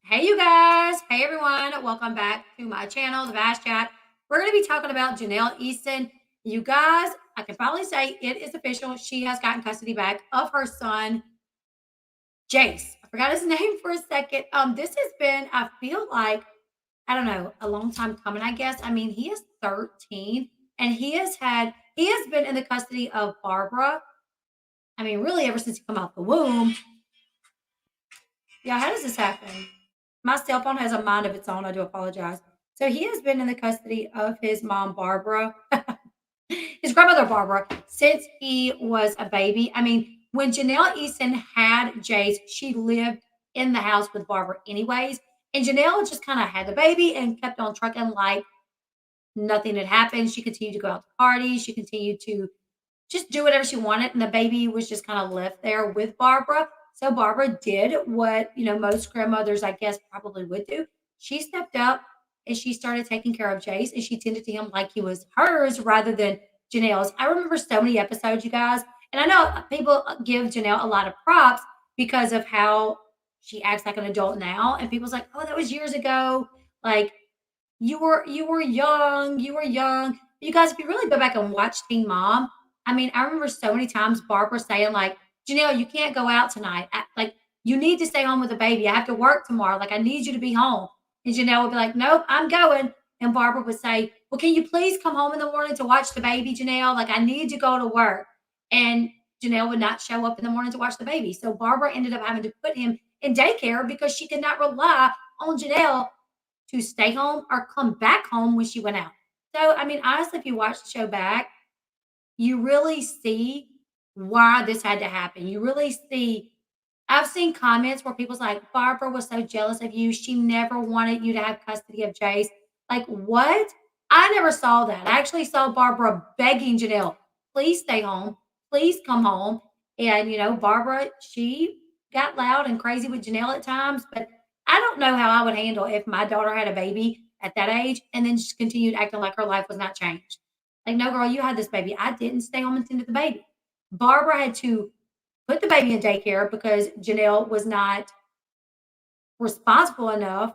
Hey, you guys. Hey, everyone. Welcome back to my channel, The Vast Chat. We're going to be talking about Jenelle Eason. You guys, I can finally say it is official. She has gotten custody back of her son, Jace. I forgot his name for a second. This has been, I feel like, I don't know, a long time coming, I guess. I mean, he is 13 and he has been in the custody of Barbara. I mean, really, ever since he come out the womb. Yeah, how does this happen? My cell phone has a mind of its own. I do apologize. So he has been in the custody of his mom, Barbara, his grandmother, Barbara, since he was a baby. I mean, when Jenelle Eason had Jace, she lived in the house with Barbara anyways. And Jenelle just kind of had the baby and kept on trucking like nothing had happened. She continued to go out to parties. She continued to just do whatever she wanted. And the baby was just kind of left there with Barbara. So Barbara did what, most grandmothers, I guess, probably would do. She stepped up and she started taking care of Jace and she tended to him like he was hers rather than Janelle's. I remember so many episodes, you guys. And I know people give Jenelle a lot of props because of how she acts like an adult now. And people's like, oh, that was years ago. Like, you were young. You guys, if you really go back and watch Teen Mom, I mean, I remember so many times Barbara saying, like, Janelle, you can't go out tonight. Like, you need to stay home with the baby. I have to work tomorrow. Like, I need you to be home. And Janelle would be like, nope, I'm going. And Barbara would say, well, can you please come home in the morning to watch the baby, Janelle? Like, I need to go to work. And Janelle would not show up in the morning to watch the baby. So Barbara ended up having to put him in daycare because she could not rely on Janelle to stay home or come back home when she went out. So, I mean, honestly, if you watch the show back, you really see why this had to happen. You really see, I've seen comments where people's like, Barbara was so jealous of you. She never wanted you to have custody of Jace. Like, what? I never saw that. I actually saw Barbara begging Janelle, please stay home. Please come home. And, Barbara, she got loud and crazy with Janelle at times, but I don't know how I would handle if my daughter had a baby at that age and then just continued acting like her life was not changed. Like, no, girl, you had this baby. I didn't stay home and tend to the baby. Barbara had to put the baby in daycare because Janelle was not responsible enough.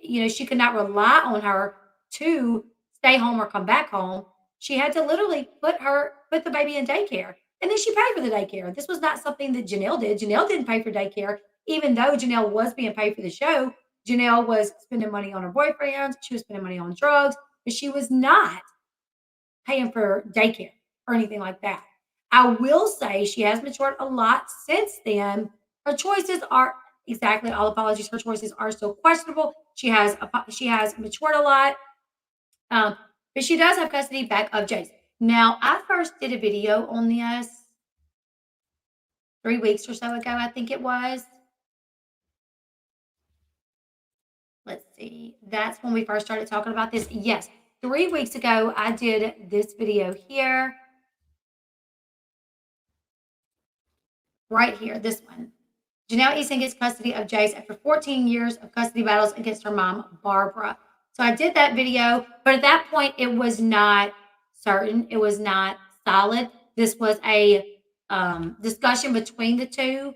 She could not rely on her to stay home or come back home. She had to literally put the baby in daycare. And then she paid for the daycare. This was not something that Janelle did. Janelle didn't pay for daycare, even though Janelle was being paid for the show. Janelle was spending money on her boyfriends. She was spending money on drugs, but she was not paying for daycare or anything like that. I will say she has matured a lot since then. Her choices are exactly all apologies. Her choices are still questionable. She has matured a lot, but she does have custody back of Jace. Now, I first did a video on this 3 weeks or so ago, I think it was. Let's see. That's when we first started talking about this. Yes, 3 weeks ago, I did this video here. Right here, this one. Jenelle Eason gets custody of Jace after 14 years of custody battles against her mom, Barbara. So I did that video, but at that point, it was not certain. It was not solid. This was a discussion between the two,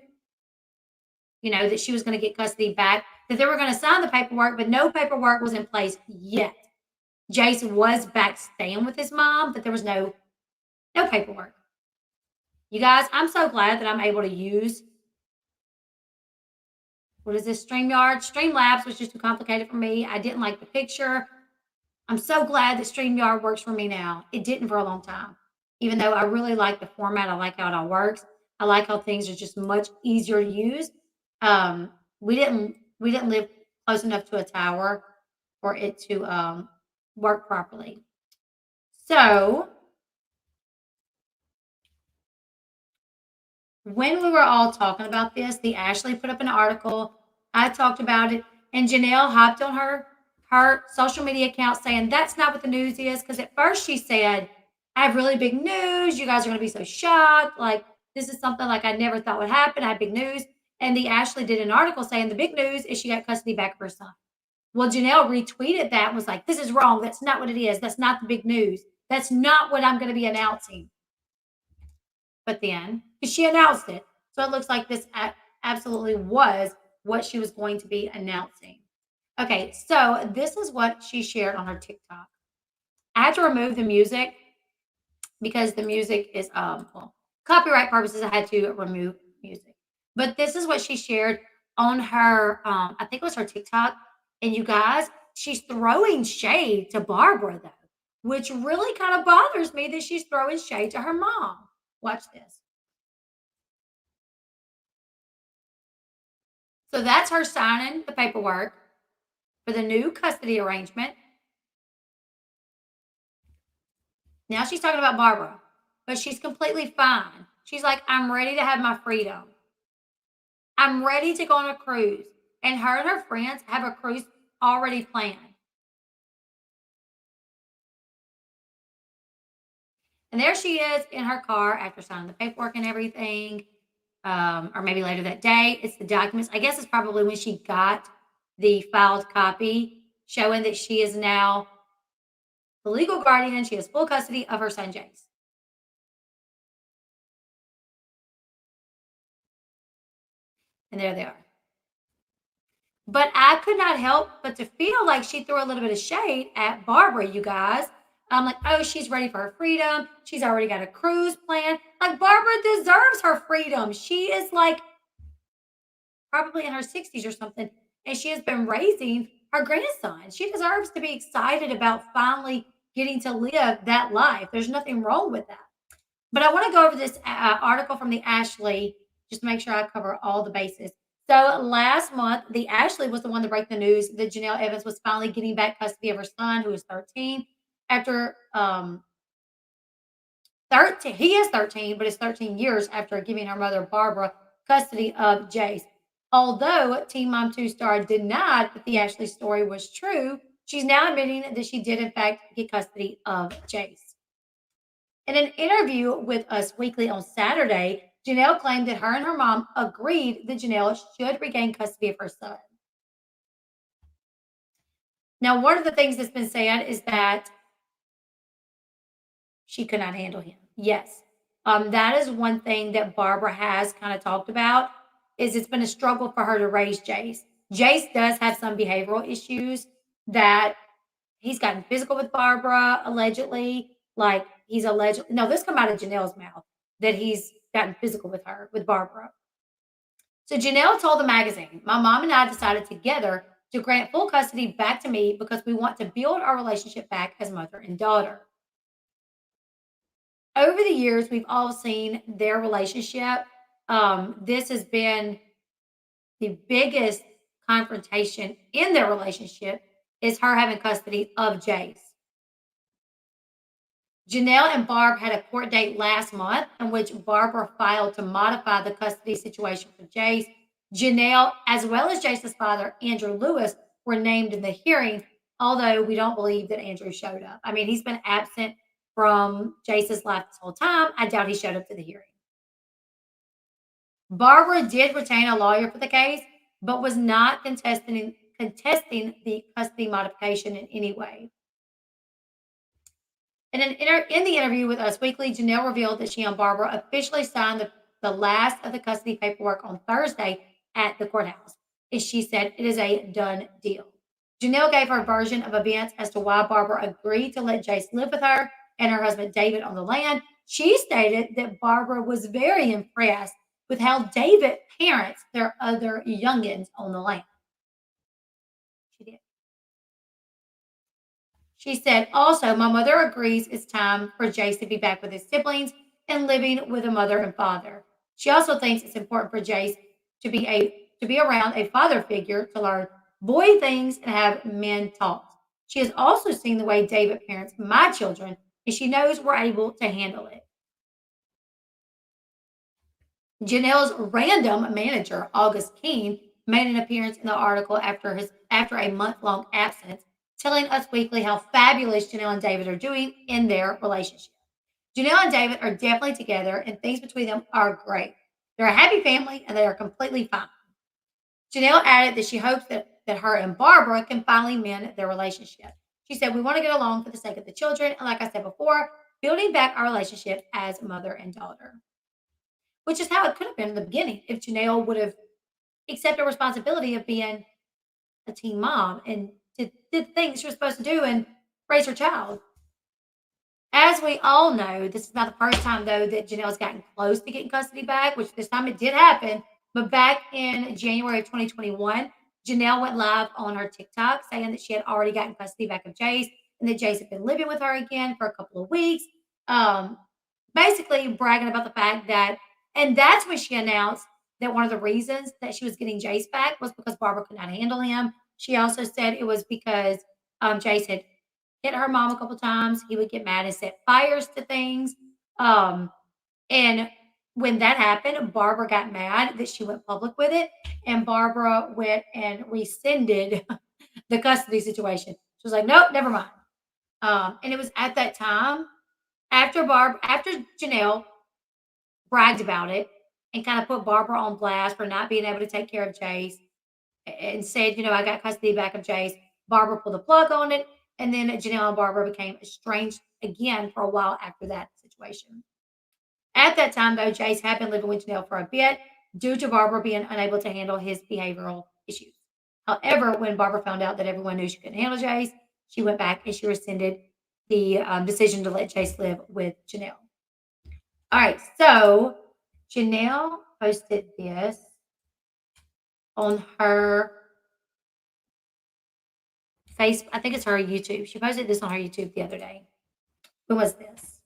that she was going to get custody back, that they were going to sign the paperwork, but no paperwork was in place yet. Jace was back staying with his mom, but there was no paperwork. You guys, I'm so glad that I'm able to use, what is this, StreamYard? Streamlabs was just too complicated for me. I didn't like the picture. I'm so glad that StreamYard works for me now. It didn't for a long time. Even though I really like the format, I like how it all works. I like how things are just much easier to use. We didn't live close enough to a tower for it to work properly. So when we were all talking about this, the Ashley put up an article. I talked about it, and Jenelle hopped on her social media account saying that's not what the news is. Because at first she said, I have really big news. You guys are going to be so shocked. Like, this is something like I never thought would happen. I have big news. And the Ashley did an article saying the big news is she got custody back of her son. Well, Jenelle retweeted that and was like, this is wrong. That's not what it is. That's not the big news. That's not what I'm going to be announcing. But then she announced it. So it looks like this absolutely was what she was going to be announcing. Okay, so this is what she shared on her TikTok. I had to remove the music because the music is well, copyright purposes. I had to remove music, but this is what she shared on her I think it was her TikTok. And you guys, she's throwing shade to Barbara though, which really kind of bothers me that she's throwing shade to her mom. Watch this. So that's her signing the paperwork for the new custody arrangement. Now she's talking about Barbara, but she's completely fine. She's like, I'm ready to have my freedom. I'm ready to go on a cruise. And her friends have a cruise already planned. And there she is in her car after signing the paperwork and everything. Or maybe later that day. It's the documents. I guess it's probably when she got the filed copy showing that she is now the legal guardian. She has full custody of her son, Jace. And there they are. But I could not help but to feel like she threw a little bit of shade at Barbara, you guys. I'm like, oh, she's ready for her freedom. She's already got a cruise plan. Like, Barbara deserves her freedom. She is like probably in her 60s or something, and she has been raising her grandson. She deserves to be excited about finally getting to live that life. There's nothing wrong with that. But I want to go over this article from the Ashley just to make sure I cover all the bases. So last month, the Ashley was the one to break the news that Jenelle Evans was finally getting back custody of her son, who is 13, after 13. He is 13, but it's 13 years after giving her mother Barbara custody of Jace. Although Teen Mom 2 star denied that the Ashley story was true, she's now admitting that she did in fact get custody of Jace. In an interview with Us Weekly on Saturday, Jenelle claimed that her and her mom agreed that Jenelle should regain custody of her son. Now, one of the things that's been said is that she could not handle him. Yes. That is one thing that Barbara has kind of talked about is it's been a struggle for her to raise Jace. Jace does have some behavioral issues that he's gotten physical with Barbara, allegedly. Like he's alleged. No, this come out of Janelle's mouth that he's gotten physical with her, with Barbara. So Janelle told the magazine, my mom and I decided together to grant full custody back to me because we want to build our relationship back as mother and daughter. Over the years, we've all seen their relationship. This has been the biggest confrontation in their relationship is her having custody of Jace. Jenelle and Barb had a court date last month in which Barbara filed to modify the custody situation for Jace. Jenelle, as well as Jace's father, Andrew Lewis, were named in the hearing, although we don't believe that Andrew showed up. I mean, he's been absent from Jace's life this whole time. I doubt he showed up to the hearing. Barbara did retain a lawyer for the case, but was not contesting the custody modification in any way. In the interview with Us Weekly, Jenelle revealed that she and Barbara officially signed the last of the custody paperwork on Thursday at the courthouse. And she said it is a done deal. Jenelle gave her version of events as to why Barbara agreed to let Jace live with her and her husband David on the land. She stated that Barbara was very impressed with how David parents their other youngins on the land. She did. She said, also, my mother agrees it's time for Jace to be back with his siblings and living with a mother and father. She also thinks it's important for Jace to be around a father figure to learn boy things and have men talks. She has also seen the way David parents my children, and she knows we're able to handle it. Janelle's random manager, August Keene, made an appearance in the article after a month-long absence, telling Us Weekly how fabulous Jenelle and David are doing in their relationship. Jenelle and David are definitely together, and things between them are great. They're a happy family, and they are completely fine. Jenelle added that she hopes that her and Barbara can finally mend their relationship. She said, we want to get along for the sake of the children, and like I said before, building back our relationship as mother and daughter. Which is how it could have been in the beginning if Jenelle would have accept the responsibility of being a teen mom and did the things she was supposed to do and raise her child. As we all know, this is not the first time though that Janelle's gotten close to getting custody back, which this time it did happen. But back in January of 2021, Janelle went live on her TikTok saying that she had already gotten custody back of Jace and that Jace had been living with her again for a couple of weeks. Um, Basically bragging about the fact that, and that's when she announced that one of the reasons that she was getting Jace back was because Barbara could not handle him. She also said it was because Jace had hit her mom a couple times. He would get mad and set fires to things. Um, and when that happened, Barbara got mad that she went public with it, and Barbara went and rescinded the custody situation. She was like, "Nope, never mind." And it was at that time after Janelle bragged about it and kind of put Barbara on blast for not being able to take care of Jace and said, I got custody back of Jace. Barbara pulled the plug on it. And then Janelle and Barbara became estranged again for a while after that situation. At that time, though, Jace had been living with Janelle for a bit due to Barbara being unable to handle his behavioral issues. However, when Barbara found out that everyone knew she couldn't handle Jace, she went back and she rescinded the decision to let Jace live with Janelle. All right, so Janelle posted this on her Facebook. I think it's her YouTube. She posted this on her YouTube the other day. When was this?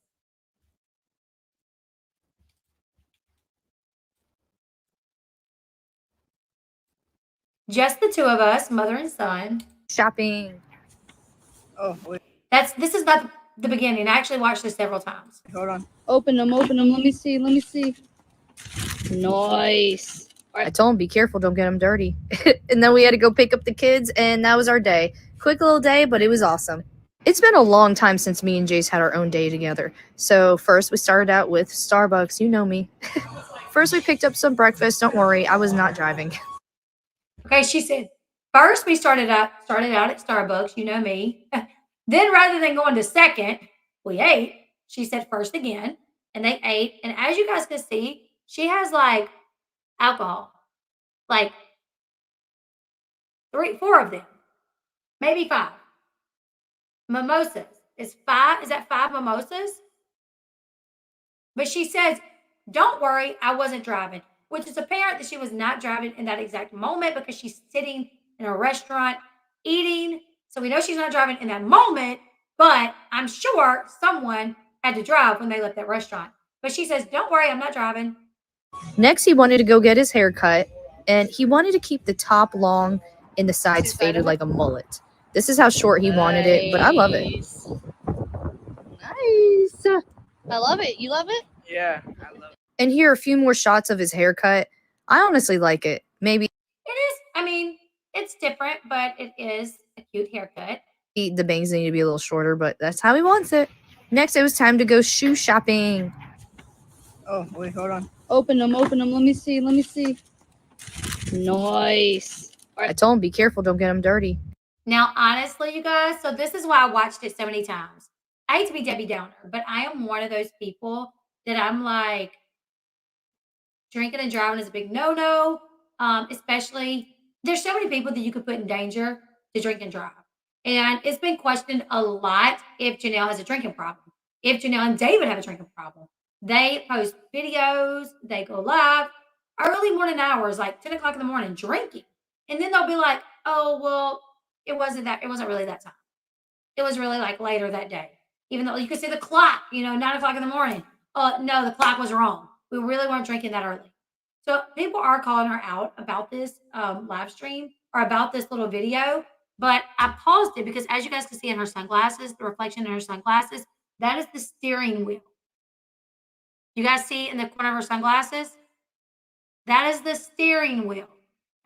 Just the two of us, mother and son. Shopping. Oh, wait. This is not the beginning. I actually watched this several times. Hold on. Open them. Let me see. Nice. I told him, be careful, don't get them dirty. And then we had to go pick up the kids, and that was our day. Quick little day, but it was awesome. It's been a long time since me and Jace had our own day together. So first we started out with Starbucks, you know me. First we picked up some breakfast, don't worry, I was not driving. Okay, she said, first we started out at Starbucks, you know me. Then rather than going to second, we ate. She said first again, and they ate. And as you guys can see, she has like alcohol, like 4 of them, maybe 5. Mimosas. Is that 5 mimosas? But she says, don't worry, I wasn't driving, which is apparent that she was not driving in that exact moment because she's sitting in a restaurant eating. So we know she's not driving in that moment, but I'm sure someone had to drive when they left that restaurant. But she says, don't worry, I'm not driving. Next, he wanted to go get his hair cut, and he wanted to keep the top long and the sides faded like a mullet. This is how short he wanted it, but I love it. Nice. I love it. You love it? Yeah, I love it. And here are a few more shots of his haircut. I honestly like it. Maybe It is, I mean, it's different, but it is a cute haircut. the bangs need to be a little shorter, but that's how he wants it. Next, it was time to go shoe shopping. Oh, wait, hold on. Open them. Let me see. Nice. I told him, be careful, don't get them dirty. Now, honestly, you guys, so this is why I watched it so many times. I hate to be Debbie Downer, but I am one of those people that I'm like, drinking and driving is a big no-no. Especially, there's so many people that you could put in danger to drink and drive. And it's been questioned a lot if Janelle has a drinking problem. If Janelle and David have a drinking problem. They post videos, they go live, early morning hours, like 10 o'clock in the morning, drinking. And then they'll be like, oh, well, it wasn't really that time. It was really like later that day. Even though you could see the clock, 9 o'clock in the morning. Oh, no, the clock was wrong. We really weren't drinking that early. So people are calling her out about this live stream or about this little video. But I paused it because as you guys can see in her sunglasses, the reflection in her sunglasses, that is the steering wheel. You guys see in the corner of her sunglasses? That is the steering wheel.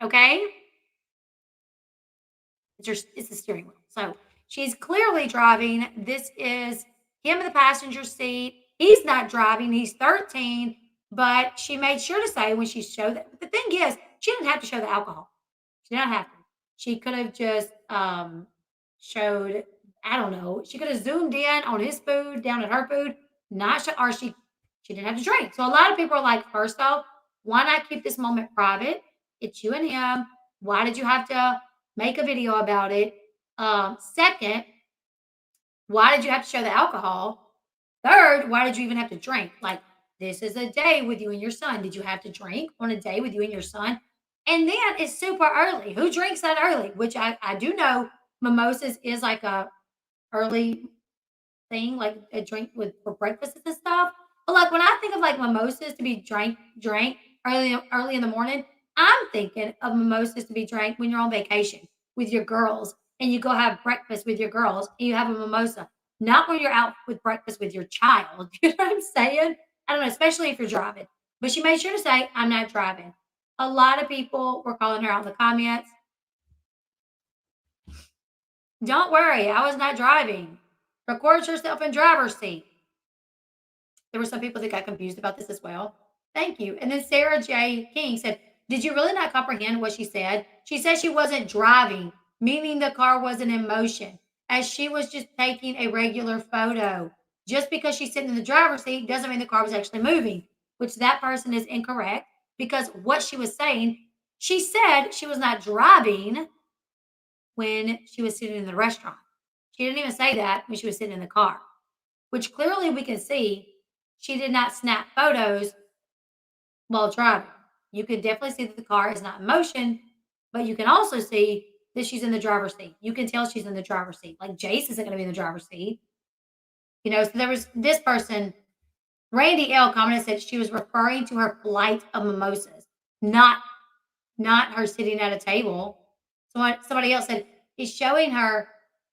Okay? It's the steering wheel. So she's clearly driving. This is him in the passenger seat. He's not driving. He's 13. But she made sure to say when she showed that. The thing is, she didn't have to show the alcohol. She didn't have to. She could have just showed, I don't know. She could have zoomed in on his food, down at her food, or she didn't have to drink. So a lot of people are like, first off, why not keep this moment private? It's you and him. Why did you have to make a video about it? Second, why did you have to show the alcohol? Third, why did you even have to drink? Like, this is a day with you and your son. Did you have to drink on a day with you and your son? And then it's super early. Who drinks that early? Which I do know mimosas is like a early thing, like a drink with for breakfast and stuff. But like when I think of like mimosas to be drank early in the morning, I'm thinking of mimosas to be drank when you're on vacation with your girls and you go have breakfast with your girls and you have a mimosa, not when you're out with breakfast with your child. You know what I'm saying? I don't know, especially if you're driving. But she made sure to say, I'm not driving. A lot of people were calling her out in the comments. Don't worry, I was not driving. Record yourself in driver's seat. There were some people that got confused about this as well. Thank you. And then Sarah J. King said, did you really not comprehend what she said? She said she wasn't driving, meaning the car wasn't in motion, as she was just taking a regular photo. Just because she's sitting in the driver's seat doesn't mean the car was actually moving, which that person is incorrect because what she was saying, she said she was not driving when she was sitting in the restaurant. She didn't even say that when she was sitting in the car, which clearly we can see she did not snap photos while driving. You can definitely see that the car is not in motion, but you can also see that she's in the driver's seat. You can tell she's in the driver's seat. Like Jace isn't going to be in the driver's seat. You know, so there was this person, Randy L commented said she was referring to her flight of mimosas, not her sitting at a table. Somebody else said, it's showing her,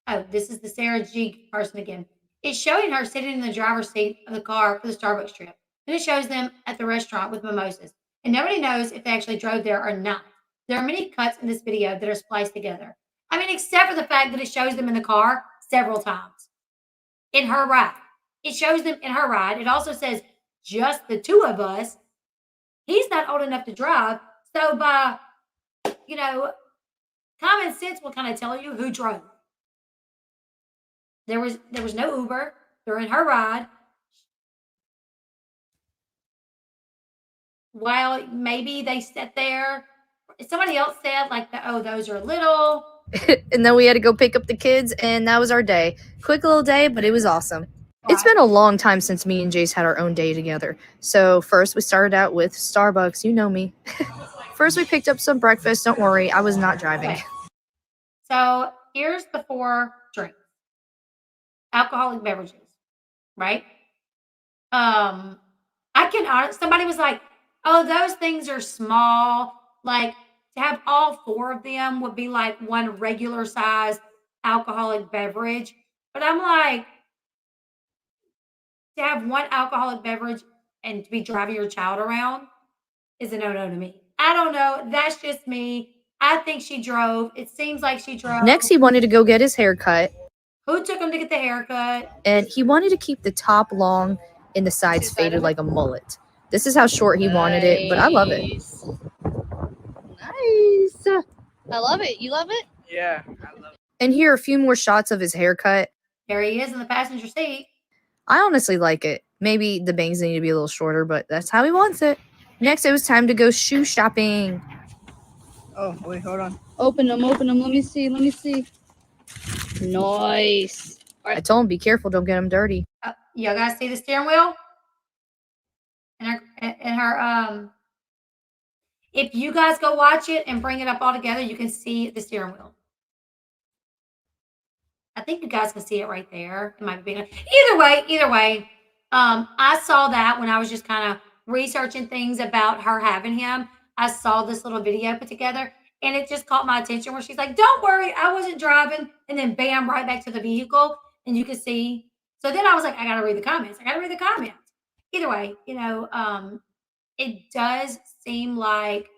oh, this is the Sarah G person again. It's showing her sitting in the driver's seat of the car for the Starbucks trip. Then it shows them at the restaurant with mimosas. And nobody knows if they actually drove there or not. There are many cuts in this video that are spliced together. I mean, except for the fact that it shows them in the car several times. In her ride. It shows them in her ride. It also says just the two of us. He's not old enough to drive. So by, you know, common sense will kind of tell you who drove. There was no Uber during her ride. While maybe they sat there, somebody else said like, oh, those are little. And then we had to go pick up the kids, and that was our day. Quick little day, but it was awesome. It's been a long time since me and Jace had our own day together. So first we started out with Starbucks. You know me. First we picked up some breakfast. Don't worry, I was not driving. Okay. So here's the 4 drinks. Alcoholic beverages, right? I can honestly, somebody was like, oh, those things are small. Like to have all 4 of them would be like one regular size alcoholic beverage. But I'm like, to have one alcoholic beverage and to be driving your child around is a no-no to me. I don't know. That's just me. I think she drove. It seems like she drove. Next, he wanted to go get his hair cut. Who took him to get the haircut? And he wanted to keep the top long and the sides faded like a mullet. This is how short he wanted it, but I love it. Nice. I love it. You love it? Yeah, I love it. And here are a few more shots of his haircut. There he is in the passenger seat. I honestly like it. Maybe the bangs need to be a little shorter, but that's how he wants it. Next, it was time to go shoe shopping. Oh, wait, hold on. Open them. Let me see. Nice. I told him, be careful, don't get them dirty. Y'all guys see the steering wheel? And her if you guys go watch it and bring it up all together, you can see the steering wheel. I think you guys can see it right there. It might be big. Either way, I saw that when I was just kind of researching things about her having him. I saw this little video put together, and it just caught my attention where she's like, don't worry, I wasn't driving. And then bam, right back to the vehicle. And you can see. So then I was like, I got to read the comments. Either way, you know, it does seem like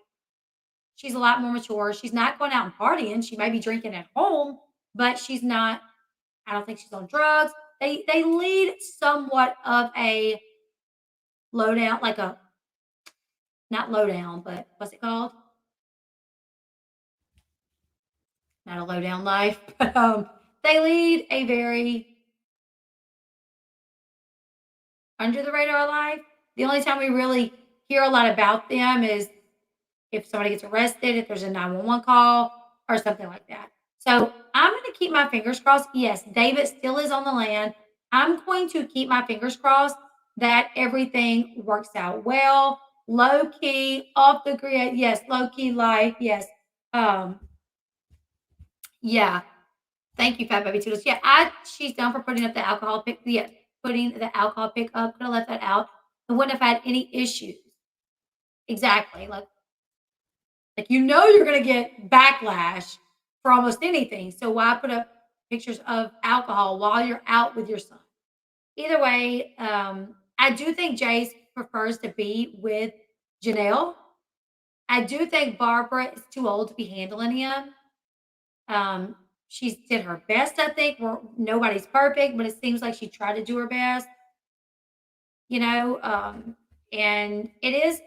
she's a lot more mature. She's not going out and partying. She may be drinking at home, but she's not. I don't think she's on drugs. They lead somewhat of a lowdown, like a not lowdown, but what's it called? Not a lowdown life, but they lead a very under the radar life. The only time we really hear a lot about them is if somebody gets arrested, if there's a 911 call or something like that. So I'm going to keep my fingers crossed. Yes, David still is on the land. I'm going to keep my fingers crossed that everything works out well. Low key, off the grid. Yes, low key life. Yes. Um, yeah. Thank you, Fat Baby Toodles. Yeah, she's done for putting up the alcohol pick. Yeah, putting the alcohol pick up. Could have left that out. I wouldn't have had any issues. Exactly. Like you're gonna get backlash for almost anything. So why put up pictures of alcohol while you're out with your son? Either way, I do think Jace prefers to be with Jenelle. I do think Barbara is too old to be handling him. She did her best, I think. Nobody's perfect, but it seems like she tried to do her best, you know. And it is.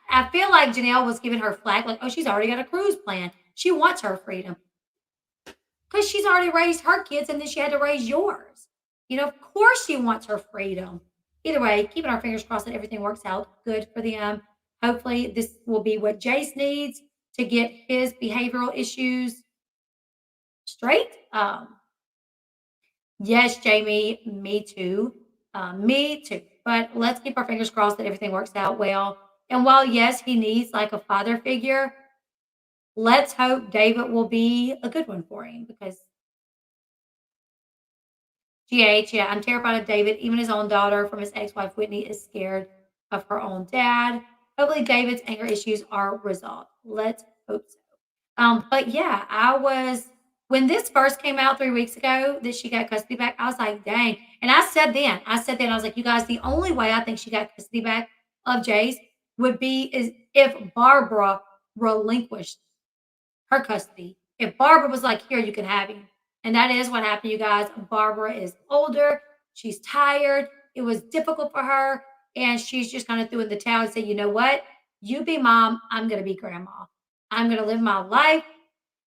I feel like Jenelle was giving her flack, like, oh, she's already got a cruise plan. She wants her freedom because she's already raised her kids, and then she had to raise yours. Of course, she wants her freedom. Either way, keeping our fingers crossed that everything works out good for them. Hopefully, this will be what Jace needs to get his behavioral issues straight. Yes, Jamie, me too. Me too. But let's keep our fingers crossed that everything works out well. And while, yes, he needs like a father figure, let's hope David will be a good one for him because GH, yeah, I'm terrified of David. Even his own daughter from his ex wife, Whitney, is scared of her own dad. Hopefully, David's anger issues are resolved. Let's hope so. But yeah, when this first came out 3 weeks ago that she got custody back, I was like, dang. And I said then, I was like, you guys, the only way I think she got custody back of Jace would be is if Barbara relinquished her custody. If Barbara was like, here, you can have him. And that is what happened, you guys. Barbara is older. She's tired. It was difficult for her. And she's just kind of threw in the towel and said, you know what? You be mom. I'm going to be grandma. I'm going to live my life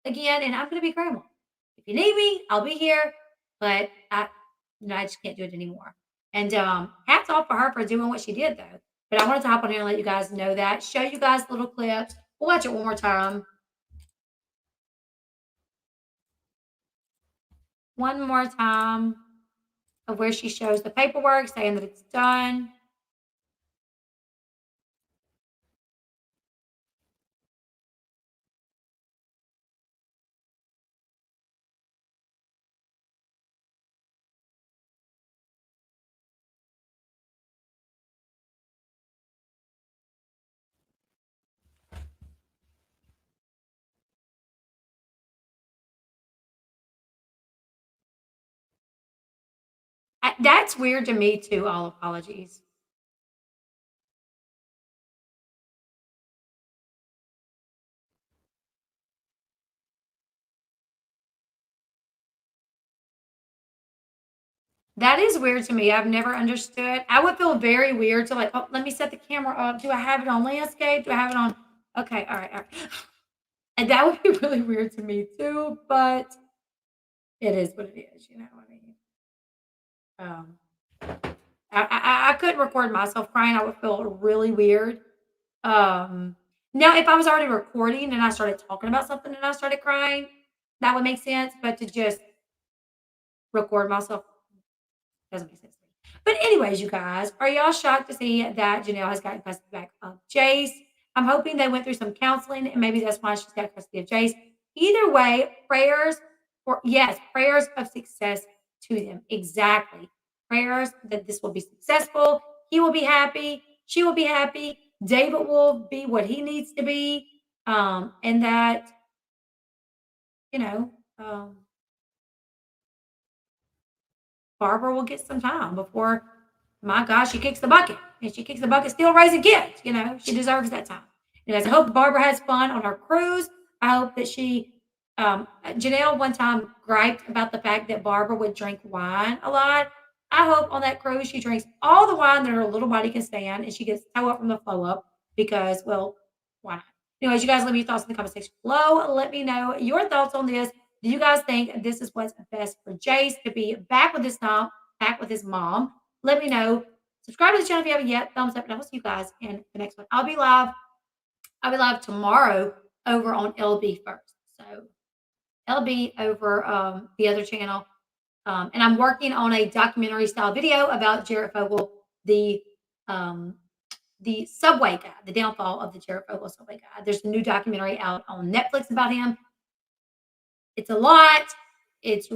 again, and I'm going to be grandma. If you need me, I'll be here. But I just can't do it anymore. And hats off for her for doing what she did, though. But I wanted to hop on here and let you guys know that. Show you guys little clips. We'll watch it one more time. One more time of where she shows the paperwork saying that it's done. That's weird to me too. All apologies. That is weird to me. I've never understood. I would feel very weird to like, oh, let me set the camera up. Do I have it on landscape? Do I have it on? Okay, all right, all right. And that would be really weird to me too, but it is what it is, you know what I mean? I couldn't record myself crying. I would feel really weird. Now, if I was already recording and I started talking about something and I started crying, that would make sense. But to just record myself doesn't make sense to me. But anyways, you guys, are y'all shocked to see that Jenelle has gotten custody back of Jace? I'm hoping they went through some counseling and maybe that's why she's got custody of Jace. Either way, prayers prayers of success to them. Exactly. Prayers that this will be successful. He will be happy. She will be happy. David will be what he needs to be. And that, you know, Barbara will get some time before, my gosh, she kicks the bucket. And she kicks the bucket still raising kids. She deserves that time. Anyways, I hope Barbara has fun on her cruise. I hope that Jenelle one time griped about the fact that Barbara would drink wine a lot. I hope on that cruise she drinks all the wine that her little body can stand and she gets toe up from the flow up because, well, why not? Anyways, you guys leave me your thoughts in the comment section below. Let me know your thoughts on this. Do you guys think this is what's best for Jace to be back with his mom? Let me know. Subscribe to the channel if you haven't yet. Thumbs up, and I will see you guys in the next one. I'll be live I'll be live tomorrow over on Elle Bee first. So Elle Bee over the other channel. And I'm working on a documentary style video about Jared Fogle, the subway guy, the downfall of the Jared Fogle subway guy. There's a new documentary out on Netflix about him. It's a lot. It's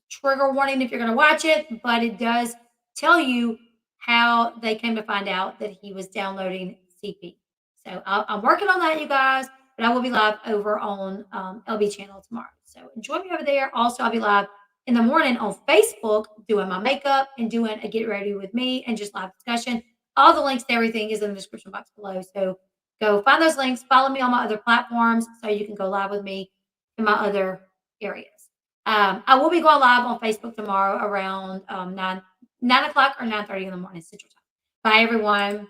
trigger warning if you're going to watch it, but it does tell you how they came to find out that he was downloading CP. So I'm working on that, you guys, but I will be live over on Elle Bee channel tomorrow. So join me over there. Also, I'll be live in the morning on Facebook doing my makeup and doing a get ready with me and just live discussion. All the links to everything is in the description box below. So go find those links. Follow me on my other platforms so you can go live with me in my other areas. I will be going live on Facebook tomorrow around 9 o'clock or 9:30 in the morning Central Time. Bye, everyone.